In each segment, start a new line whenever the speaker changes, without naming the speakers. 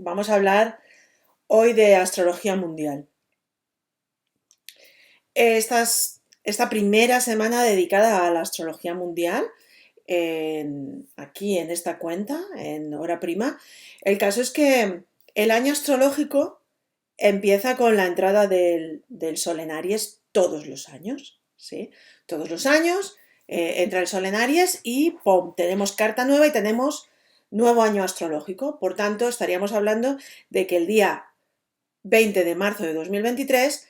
Vamos a hablar hoy de astrología mundial. Esta primera semana dedicada a la astrología mundial, aquí en esta cuenta, en Hora Prima. El caso es que el año astrológico empieza con la entrada del Sol en Aries todos los años, ¿sí? Todos los años entra el Sol en Aries y ¡pum! Tenemos carta nueva y tenemos nuevo año astrológico. Por tanto, estaríamos hablando de que el día 20 de marzo de 2023,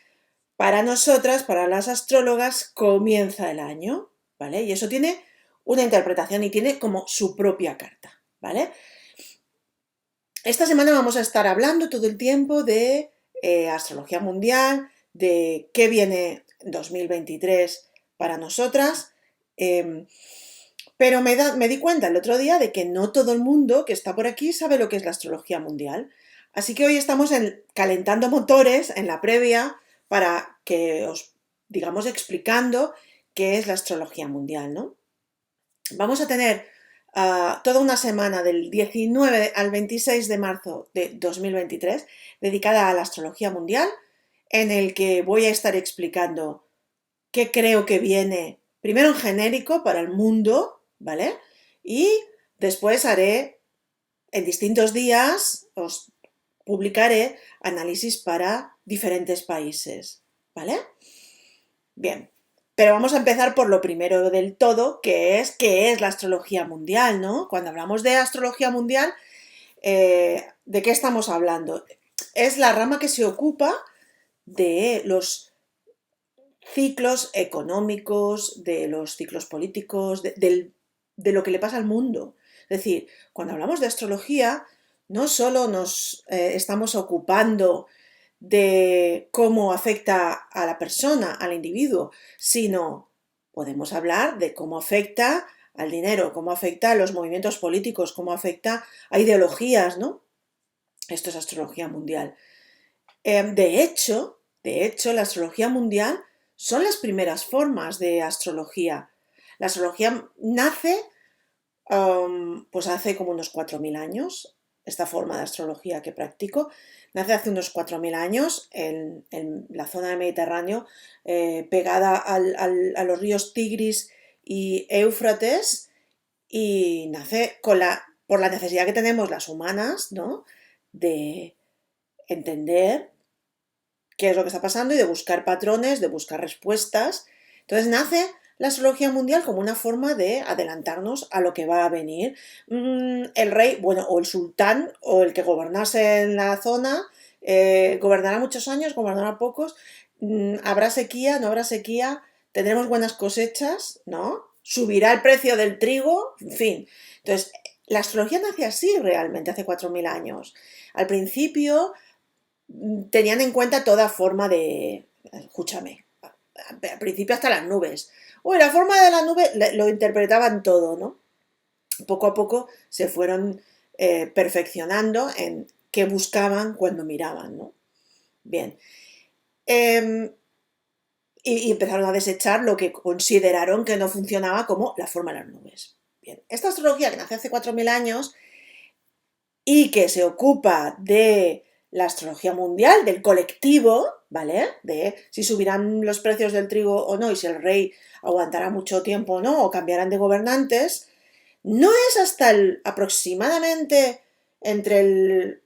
para nosotras, para las astrólogas, comienza el año, ¿vale? Y eso tiene una interpretación y tiene como su propia carta, ¿vale? Esta semana vamos a estar hablando todo el tiempo de astrología mundial, de qué viene 2023 para nosotras, pero me di cuenta el otro día de que no todo el mundo que está por aquí sabe lo que es la astrología mundial. Así que hoy estamos calentando motores en la previa para que os, digamos, explicando qué es la astrología mundial, ¿no? Vamos a tener toda una semana del 19 al 26 de marzo de 2023 dedicada a la astrología mundial, en el que voy a estar explicando qué creo que viene, primero en genérico para el mundo, ¿vale? Y después haré, en distintos días, os publicaré análisis para diferentes países, ¿vale? Bien, pero vamos a empezar por lo primero del todo, que es qué es la astrología mundial, ¿no? Cuando hablamos de astrología mundial, ¿de qué estamos hablando? Es la rama que se ocupa de los ciclos económicos, de los ciclos políticos, de lo que le pasa al mundo. Es decir, cuando hablamos de astrología, no solo nos estamos ocupando de cómo afecta a la persona, al individuo, sino podemos hablar de cómo afecta al dinero, cómo afecta a los movimientos políticos, cómo afecta a ideologías, ¿no? Esto es astrología mundial. De hecho, la astrología mundial son las primeras formas de astrología. La astrología nace pues hace como unos 4.000 años, esta forma de astrología que practico, nace hace unos 4.000 años en la zona del Mediterráneo, pegada a los ríos Tigris y Éufrates, y nace por la necesidad que tenemos las humanas, ¿no? De entender qué es lo que está pasando y de buscar patrones, de buscar respuestas. Entonces nace la astrología mundial como una forma de adelantarnos a lo que va a venir. El rey, bueno, o el sultán, o el que gobernase en la zona, gobernará muchos años, gobernará pocos, habrá sequía, no habrá sequía, tendremos buenas cosechas, ¿no? Subirá el precio del trigo, en fin. Entonces, la astrología nace así realmente, hace 4.000 años. Al principio tenían en cuenta toda forma de... Escúchame, al principio hasta las nubes. Uy, la forma de la nube lo interpretaban todo, ¿no? Poco a poco se fueron perfeccionando en qué buscaban cuando miraban, ¿no? Bien. Y empezaron a desechar lo que consideraron que no funcionaba como la forma de las nubes. Bien. Esta astrología que nace hace 4.000 años y que se ocupa de la astrología mundial, del colectivo, ¿vale? De si subirán los precios del trigo o no, y si el rey aguantará mucho tiempo o no, o cambiarán de gobernantes, no es hasta aproximadamente entre el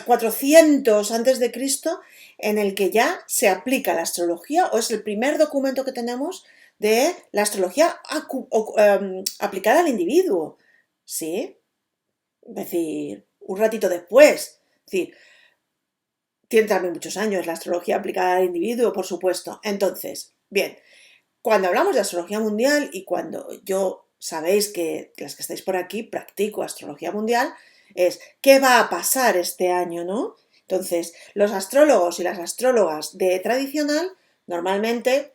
400 antes de Cristo en el que ya se aplica la astrología, o es el primer documento que tenemos de la astrología aplicada al individuo, ¿sí? Es decir, un ratito después. Es decir, tiene también muchos años la astrología aplicada al individuo, por supuesto. Entonces, bien, cuando hablamos de astrología mundial y cuando yo sabéis que las que estáis por aquí practico astrología mundial, es qué va a pasar este año, ¿no? Entonces, los astrólogos y las astrólogas de tradicional normalmente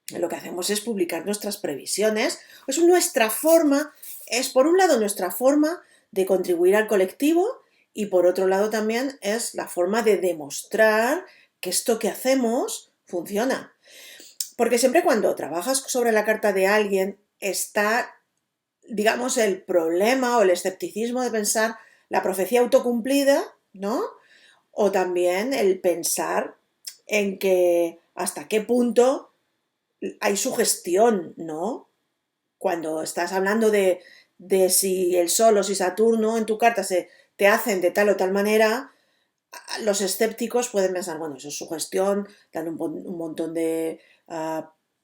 lo que hacemos es publicar nuestras previsiones. Es nuestra forma, es por un lado nuestra forma de contribuir al colectivo y por otro lado también es la forma de demostrar que esto que hacemos funciona. Porque siempre cuando trabajas sobre la carta de alguien está, digamos, el problema o el escepticismo de pensar la profecía autocumplida, ¿no? O también el pensar en que hasta qué punto hay sugestión, ¿no? Cuando estás hablando de si el Sol o si Saturno en tu carta te hacen de tal o tal manera, los escépticos pueden pensar, bueno, eso es sugestión, dan un montón de,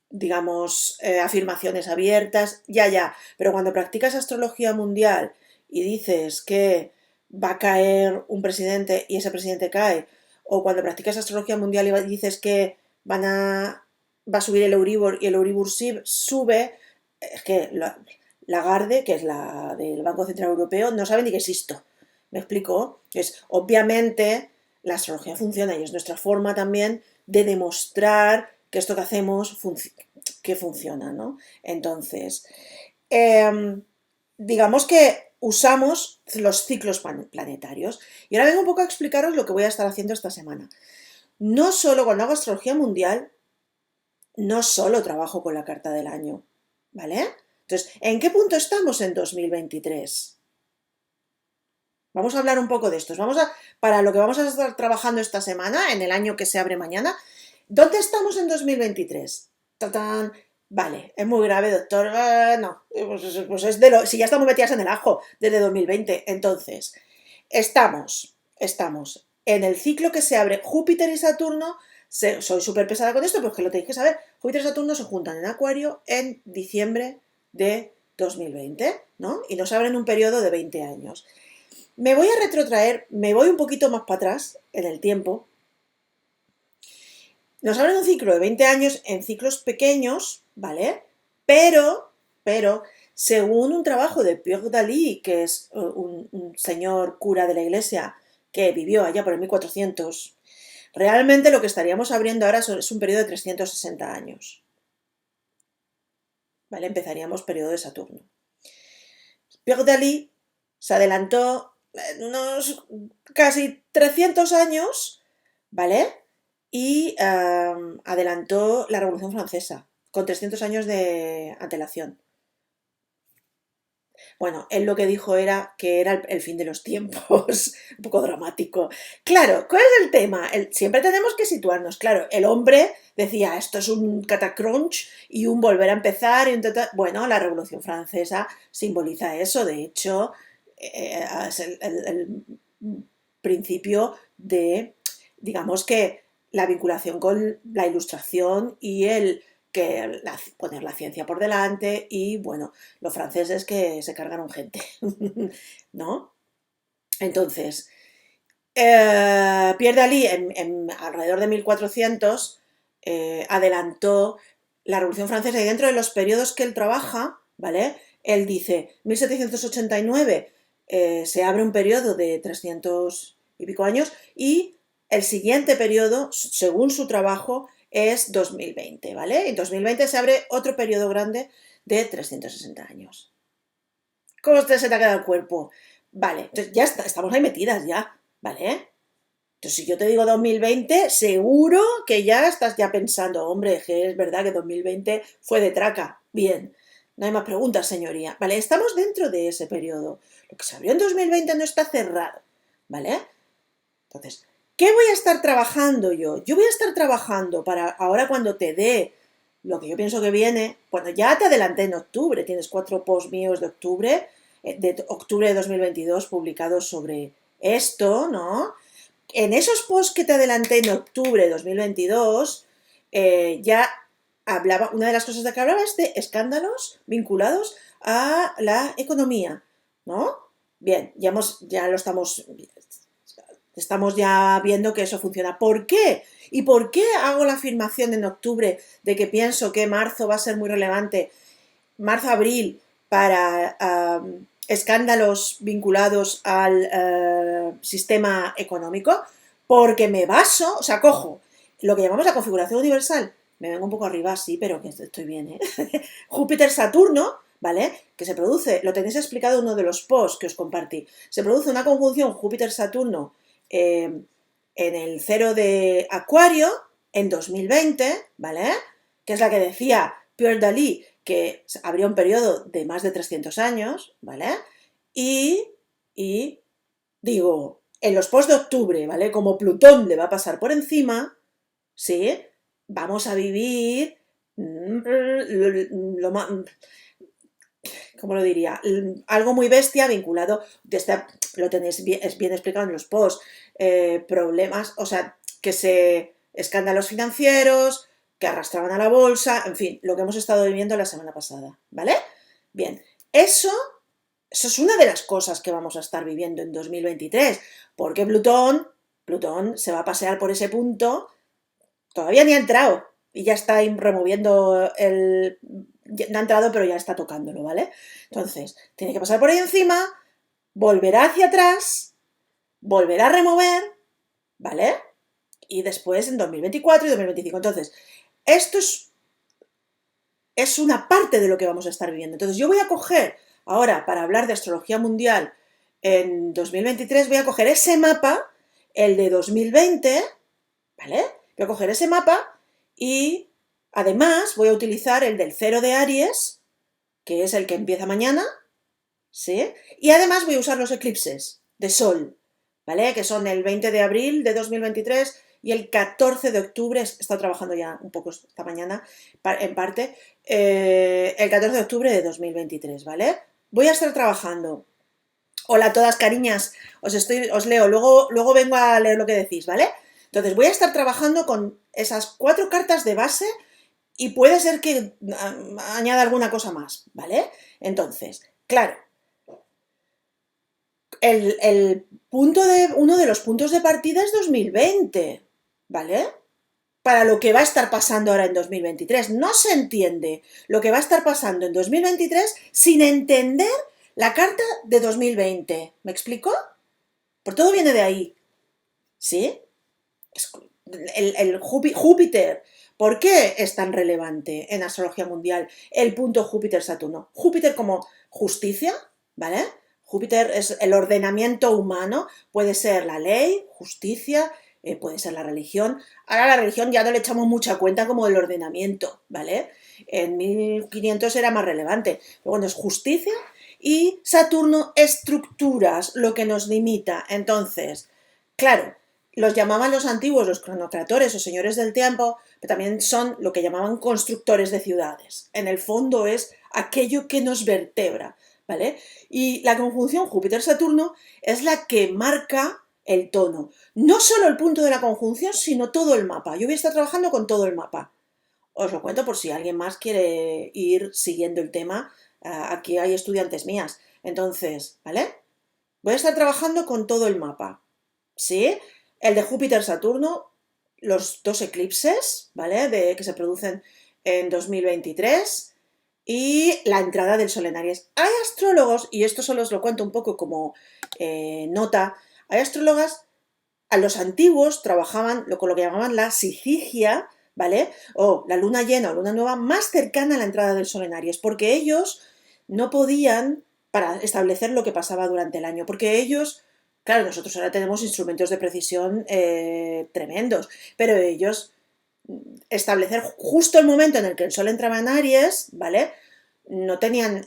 digamos, afirmaciones abiertas, ya, pero cuando practicas astrología mundial y dices que va a caer un presidente y ese presidente cae, o cuando practicas astrología mundial y dices que va a subir el Euribor y el Euribor sube, es que Lagarde, que es la del Banco Central Europeo, no sabe ni que existo. ¿Me explico? Obviamente la astrología funciona y es nuestra forma también de demostrar que esto que hacemos que funciona, ¿no? Entonces, digamos que usamos los ciclos planetarios. Y ahora vengo un poco a explicaros lo que voy a estar haciendo esta semana. No solo cuando hago astrología mundial, no solo trabajo con la carta del año, ¿vale? Entonces, ¿en qué punto estamos en 2023? Vamos a hablar un poco de estos. Para lo que vamos a estar trabajando esta semana, en el año que se abre mañana, ¿dónde estamos en 2023? ¡Tatán! Vale, es muy grave, doctor. No, pues es si ya estamos metidas en el ajo desde 2020. Entonces, estamos en el ciclo que se abre Júpiter y Saturno. Soy súper pesada con esto, porque lo tenéis que saber. Júpiter y Saturno se juntan en Acuario en diciembre de 2020, ¿no? Y nos abren un periodo de 20 años. Me voy a retrotraer, me voy un poquito más para atrás en el tiempo. Nos abren un ciclo de 20 años en ciclos pequeños, ¿vale? Pero, según un trabajo de Pierre Daly, que es un señor cura de la iglesia que vivió allá por el 1400, realmente lo que estaríamos abriendo ahora es un periodo de 360 años. ¿Vale? Empezaríamos periodo de Saturno. Pierre Daly se adelantó unos casi 300 años, ¿vale? Y adelantó la Revolución Francesa con 300 años de antelación. Bueno, él lo que dijo era que era el fin de los tiempos, un poco dramático. Claro, ¿cuál es el tema? Siempre tenemos que situarnos. Claro, el hombre decía, esto es un catacrunch y un volver a empezar. Bueno, la Revolución Francesa simboliza eso. De hecho, es el principio de, digamos que, la vinculación con la ilustración y poner la ciencia por delante y, bueno, los franceses que se cargaron gente, ¿no? Entonces, Pierre Daly alrededor de 1400 adelantó la Revolución Francesa y dentro de los periodos que él trabaja, ¿vale? Él dice, 1789 se abre un periodo de 300 y pico años y el siguiente periodo, según su trabajo, es 2020, ¿vale? En 2020 se abre otro periodo grande de 360 años. ¿Cómo se te ha quedado el cuerpo? Vale, entonces ya estamos ahí metidas ya, ¿vale? Entonces si yo te digo 2020, seguro que ya estás ya pensando, hombre, que es verdad que 2020 fue de traca. Bien, no hay más preguntas, señoría. Vale, estamos dentro de ese periodo. Lo que se abrió en 2020 no está cerrado, ¿vale? Entonces, ¿qué voy a estar trabajando yo? Yo voy a estar trabajando para ahora cuando te dé lo que yo pienso que viene, bueno, ya te adelanté en octubre, tienes 4 posts míos de octubre de 2022 publicados sobre esto, ¿no? En esos posts que te adelanté en octubre de 2022, ya hablaba, una de las cosas de que hablaba es de escándalos vinculados a la economía, ¿no? Bien, ya lo estamos ya viendo que eso funciona. ¿Por qué? ¿Y por qué hago la afirmación en octubre de que pienso que marzo va a ser muy relevante, marzo-abril, para escándalos vinculados al sistema económico? Porque me baso, o sea, cojo lo que llamamos la configuración universal. Me vengo un poco arriba, sí, pero que estoy bien, ¿eh? Júpiter-Saturno, ¿vale? Que se produce, lo tenéis explicado en uno de los posts que os compartí. Se produce una conjunción Júpiter-Saturno en el cero de Acuario en 2020, ¿vale? Que es la que decía Pierre Daly, que habría un periodo de más de 300 años, ¿vale? Y digo, en los post de octubre, ¿vale? Como Plutón le va a pasar por encima, ¿sí? Vamos a vivir lo más, ¿cómo lo diría? Algo muy bestia vinculado, lo tenéis bien, es bien explicado en los posts, problemas, o sea, escándalos financieros, que arrastraban a la bolsa, en fin, lo que hemos estado viviendo la semana pasada, ¿vale? Bien, eso, eso es una de las cosas que vamos a estar viviendo en 2023, porque Plutón se va a pasear por ese punto, todavía ni ha entrado, y ya está removiendo no ha entrado, pero ya está tocándolo, ¿vale? Entonces, tiene que pasar por ahí encima, volverá hacia atrás, volverá a remover, ¿vale? Y después en 2024 y 2025. Entonces, esto es una parte de lo que vamos a estar viviendo. Entonces, yo voy a coger ahora, para hablar de astrología mundial en 2023, voy a coger ese mapa, el de 2020, ¿vale? Voy a coger ese mapa y además voy a utilizar el del cero de Aries, que es el que empieza mañana, ¿sí? Y además voy a usar los eclipses de sol, ¿vale? Que son el 20 de abril de 2023 y el 14 de octubre, he estado trabajando ya un poco esta mañana, en parte, el 14 de octubre de 2023, ¿vale? Voy a estar trabajando. Hola a todas, cariñas, os leo, luego vengo a leer lo que decís, ¿vale? Entonces voy a estar trabajando con esas 4 cartas de base y puede ser que añada alguna cosa más, ¿vale? Entonces, claro, uno de los puntos de partida es 2020, ¿vale? Para lo que va a estar pasando ahora en 2023. No se entiende lo que va a estar pasando en 2023 sin entender la carta de 2020. ¿Me explico? Por todo viene de ahí, ¿sí? El Júpiter. ¿Por qué es tan relevante en astrología mundial el punto Júpiter-Saturno? Júpiter como justicia, ¿vale? Júpiter es el ordenamiento humano, puede ser la ley, justicia, puede ser la religión. Ahora la religión ya no le echamos mucha cuenta como el ordenamiento, ¿vale? En 1500 era más relevante. Pero bueno, es justicia y Saturno estructuras, lo que nos limita. Entonces, claro, los llamaban los antiguos los cronocratores o señores del tiempo, pero también son lo que llamaban constructores de ciudades. En el fondo es aquello que nos vertebra, ¿vale? Y la conjunción Júpiter-Saturno es la que marca el tono. No solo el punto de la conjunción, sino todo el mapa. Yo voy a estar trabajando con todo el mapa. Os lo cuento por si alguien más quiere ir siguiendo el tema. Aquí hay estudiantes mías. Entonces, ¿vale? Voy a estar trabajando con todo el mapa. ¿Sí? El de Júpiter-Saturno, los 2 eclipses, ¿vale? Que se producen en 2023 y la entrada del Sol en Aries. Hay astrólogos, y esto solo os lo cuento un poco como nota, hay astrólogas, a los antiguos trabajaban con lo que llamaban la sigigia, ¿vale? O la luna llena o luna nueva más cercana a la entrada del Sol en Aries, porque ellos no podían para establecer lo que pasaba durante el año, porque ellos, claro, nosotros ahora tenemos instrumentos de precisión tremendos, pero ellos establecer justo el momento en el que el Sol entraba en Aries, ¿vale? No tenían,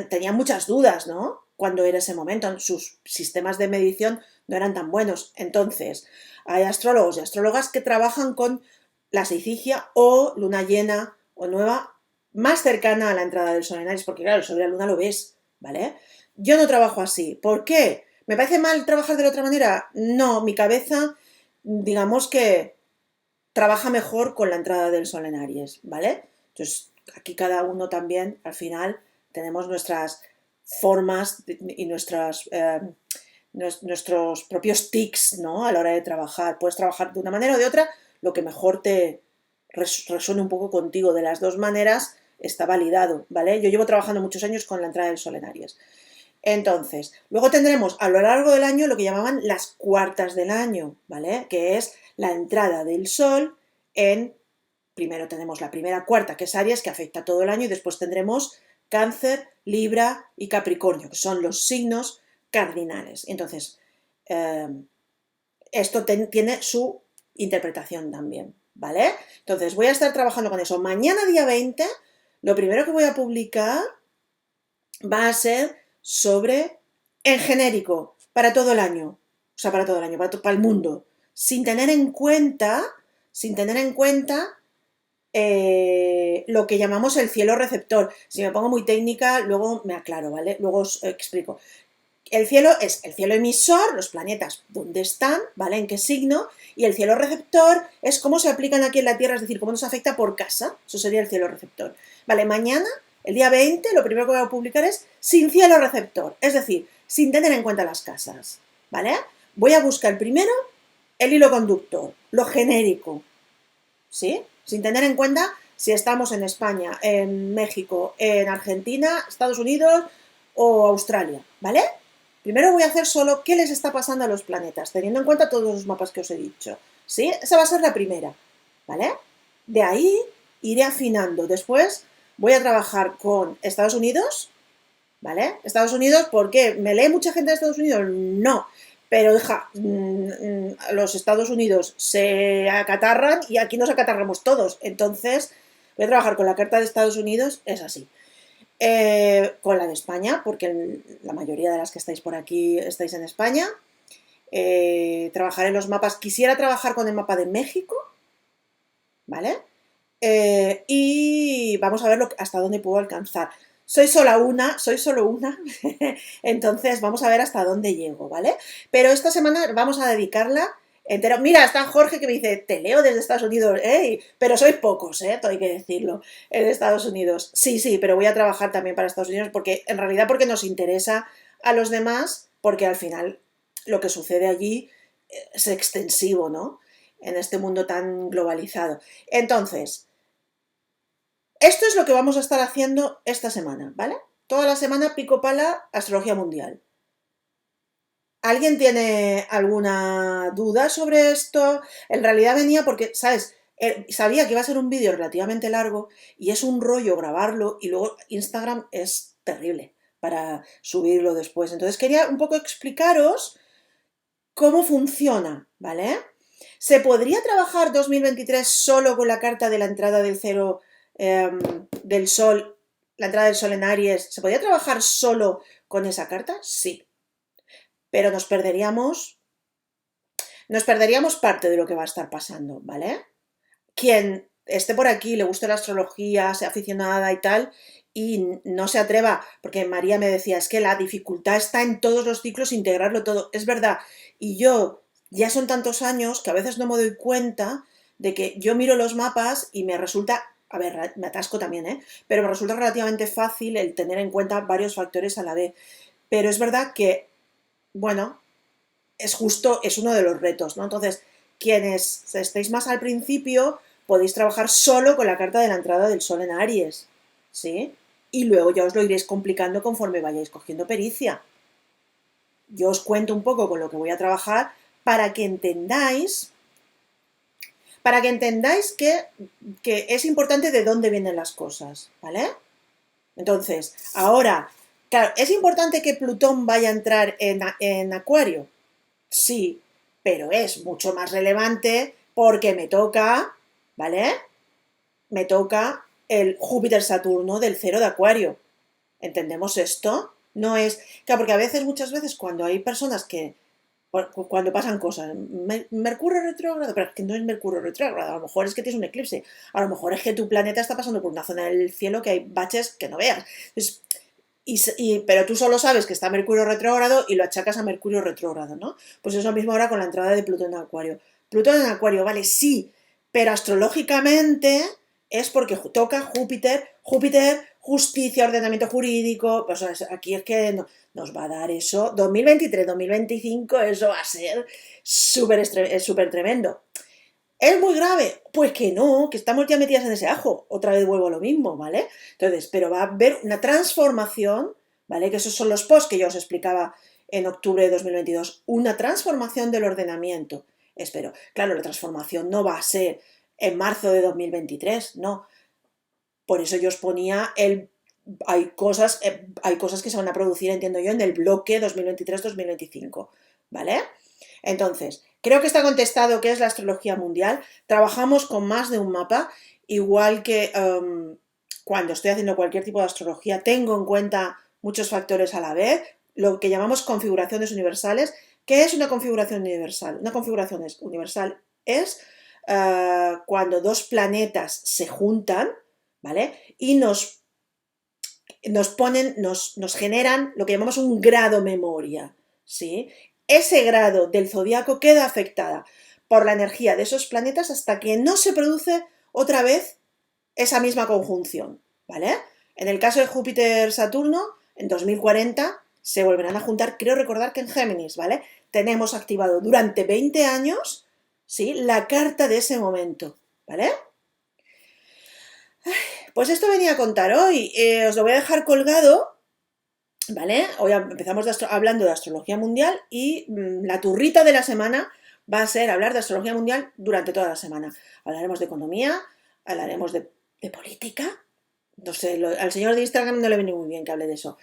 tenían muchas dudas, ¿no? Cuando era ese momento, sus sistemas de medición no eran tan buenos. Entonces, hay astrólogos y astrólogas que trabajan con la seisigia o luna llena o nueva más cercana a la entrada del Sol en Aries, porque claro, el Sol y la luna lo ves, ¿vale? Yo no trabajo así. ¿Por qué? ¿Me parece mal trabajar de la otra manera? No, mi cabeza, digamos que trabaja mejor con la entrada del Sol en Aries, ¿vale? Entonces, aquí cada uno también, al final, tenemos nuestras formas y nuestros propios tics, ¿no? A la hora de trabajar. Puedes trabajar de una manera o de otra, lo que mejor te resuene un poco contigo. De las dos maneras está validado, ¿vale? Yo llevo trabajando muchos años con la entrada del Sol en Aries. Entonces, luego tendremos a lo largo del año lo que llamaban las cuartas del año, ¿vale? Que es la entrada del Sol primero tenemos la primera cuarta, que es Aries, que afecta todo el año, y después tendremos Cáncer, Libra y Capricornio, que son los signos cardinales. Entonces, eh, esto tiene su interpretación también, ¿vale? Entonces, voy a estar trabajando con eso. Mañana, día 20, lo primero que voy a publicar va a ser sobre, en genérico, para todo el año, o sea, para todo el año, para el mundo, sin tener en cuenta, sin tener en cuenta lo que llamamos el cielo receptor. Si me pongo muy técnica, luego me aclaro, ¿vale? Luego os explico. El cielo es el cielo emisor, los planetas, dónde están, ¿vale? En qué signo, y el cielo receptor es cómo se aplican aquí en la Tierra, es decir, cómo nos afecta por casa. Eso sería el cielo receptor. Vale, mañana, el día 20, lo primero que voy a publicar es sin cielo receptor, es decir, sin tener en cuenta las casas, ¿vale? Voy a buscar primero el hilo conductor, lo genérico, ¿sí? Sin tener en cuenta si estamos en España, en México, en Argentina, Estados Unidos o Australia, ¿vale? Primero voy a hacer solo qué les está pasando a los planetas, teniendo en cuenta todos los mapas que os he dicho, ¿sí? Esa va a ser la primera, ¿vale? De ahí iré afinando. Después voy a trabajar con Estados Unidos, ¿vale? Estados Unidos, ¿por qué? ¿Me lee mucha gente de Estados Unidos? No. Pero, hija, los Estados Unidos se acatarran y aquí nos acatarramos todos. Entonces, voy a trabajar con la carta de Estados Unidos, es así. Con la de España, porque la mayoría de las que estáis por aquí estáis en España. Trabajaré en los mapas. Quisiera trabajar con el mapa de México, ¿vale? Y vamos a ver hasta dónde puedo alcanzar. Soy solo una, entonces vamos a ver hasta dónde llego, ¿vale? Pero esta semana vamos a dedicarla entera. Mira, está Jorge que me dice, te leo desde Estados Unidos, ¡ey! Pero sois pocos, todo hay que decirlo, en Estados Unidos. Sí, sí, pero voy a trabajar también para Estados Unidos porque, en realidad, porque nos interesa a los demás, porque al final lo que sucede allí es extensivo, ¿no? En este mundo tan globalizado. Entonces, esto es lo que vamos a estar haciendo esta semana, ¿vale? Toda la semana pico pala astrología mundial. ¿Alguien tiene alguna duda sobre esto? En realidad venía porque, ¿sabes? Sabía que iba a ser un vídeo relativamente largo y es un rollo grabarlo y luego Instagram es terrible para subirlo después. Entonces quería un poco explicaros cómo funciona, ¿vale? ¿Se podría trabajar 2023 solo con la carta de la entrada del cero del Sol, la entrada del Sol en Aries? ¿Se podría trabajar solo con esa carta? Sí, pero nos perderíamos parte de lo que va a estar pasando, ¿vale? Quien esté por aquí, le guste la astrología, sea aficionada y tal, y no se atreva, porque María me decía, es que la dificultad está en todos los ciclos, integrarlo todo. Es verdad, y yo ya son tantos años que a veces no me doy cuenta de que yo miro los mapas y me resulta, a ver, me atasco también, pero me resulta relativamente fácil el tener en cuenta varios factores a la vez. Pero es verdad que, bueno, es uno de los retos, ¿no? Entonces, quienes estéis más al principio, podéis trabajar solo con la carta de la entrada del Sol en Aries, ¿sí? Y luego ya os lo iréis complicando conforme vayáis cogiendo pericia. Yo os cuento un poco con lo que voy a trabajar para que entendáis, que es importante de dónde vienen las cosas, ¿vale? Entonces, ahora, claro, ¿es importante que Plutón vaya a entrar en Acuario? Sí, pero es mucho más relevante porque me toca, ¿vale? Me toca el Júpiter-Saturno del cero de Acuario. ¿Entendemos esto? No es... Claro, porque a veces, muchas veces, cuando hay personas que... Cuando pasan cosas, Mercurio retrógrado, pero es que no es Mercurio retrógrado, a lo mejor es que tienes un eclipse, a lo mejor es que tu planeta está pasando por una zona del cielo que hay baches que no veas. Entonces, pero tú solo sabes que está Mercurio retrógrado y lo achacas a Mercurio retrógrado, ¿no? Pues es lo mismo ahora con la entrada de Plutón en Acuario. Plutón en Acuario, vale, sí, pero astrológicamente es porque toca Júpiter, justicia, ordenamiento jurídico, pues aquí es que nos va a dar eso, 2023, 2025, eso va a ser súper tremendo. ¿Es muy grave? Pues que no, que estamos ya metidas en ese ajo. Otra vez vuelvo a lo mismo, ¿vale? Entonces, pero va a haber una transformación, ¿vale? Que esos son los posts que yo os explicaba en octubre de 2022. Una transformación del ordenamiento. Espero. Claro, la transformación no va a ser en marzo de 2023, no. Por eso yo os ponía hay cosas que se van a producir, entiendo yo, en el bloque 2023-2025, ¿vale? Entonces, creo que está contestado qué es la astrología mundial. Trabajamos con más de un mapa, igual que cuando estoy haciendo cualquier tipo de astrología, tengo en cuenta muchos factores a la vez. lo que llamamos configuraciones universales. ¿Qué es una configuración universal? Una configuración universal es cuando dos planetas se juntan, ¿vale? Y nos generan lo que llamamos un grado memoria, ¿sí? Ese grado del zodiaco queda afectada por la energía de esos planetas hasta que no se produce otra vez esa misma conjunción, ¿vale? En el caso de Júpiter-Saturno, en 2040 se volverán a juntar, creo recordar que en Géminis, ¿vale? Tenemos activado durante 20 años, ¿sí? La carta de ese momento, ¿vale? Pues esto venía a contar hoy, os lo voy a dejar colgado, ¿vale? Hoy empezamos hablando de astrología mundial y la turrita de la semana va a ser hablar de astrología mundial durante toda la semana. Hablaremos de economía, hablaremos de política, no sé, al señor de Instagram no le viene muy bien que hable de eso.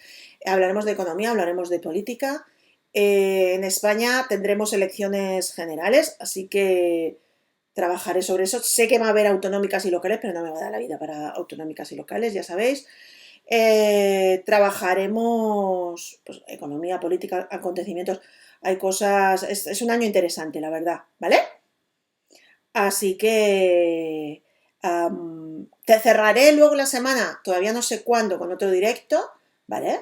Hablaremos de economía, hablaremos de política. En España tendremos elecciones generales, así que trabajaré sobre eso. Sé que va a haber autonómicas y locales, pero no me va a dar la vida para autonómicas y locales, ya sabéis. Trabajaremos pues, economía, política, acontecimientos. Hay cosas. Es un año interesante, la verdad, ¿vale? Así que te cerraré luego la semana, todavía no sé cuándo, con otro directo, ¿vale?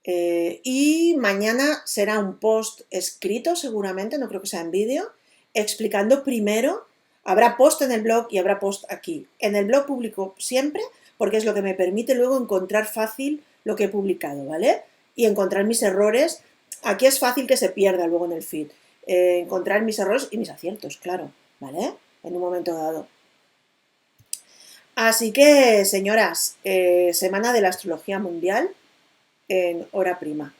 Y mañana será un post escrito, seguramente, no creo que sea en vídeo, explicando primero, habrá post en el blog y habrá post aquí. En el blog publico siempre, porque es lo que me permite luego encontrar fácil lo que he publicado, ¿vale? Y encontrar mis errores. Aquí es fácil que se pierda luego en el feed. Encontrar mis errores y mis aciertos, claro, ¿vale? En un momento dado. Así que, señoras, semana de la astrología mundial en hora prima.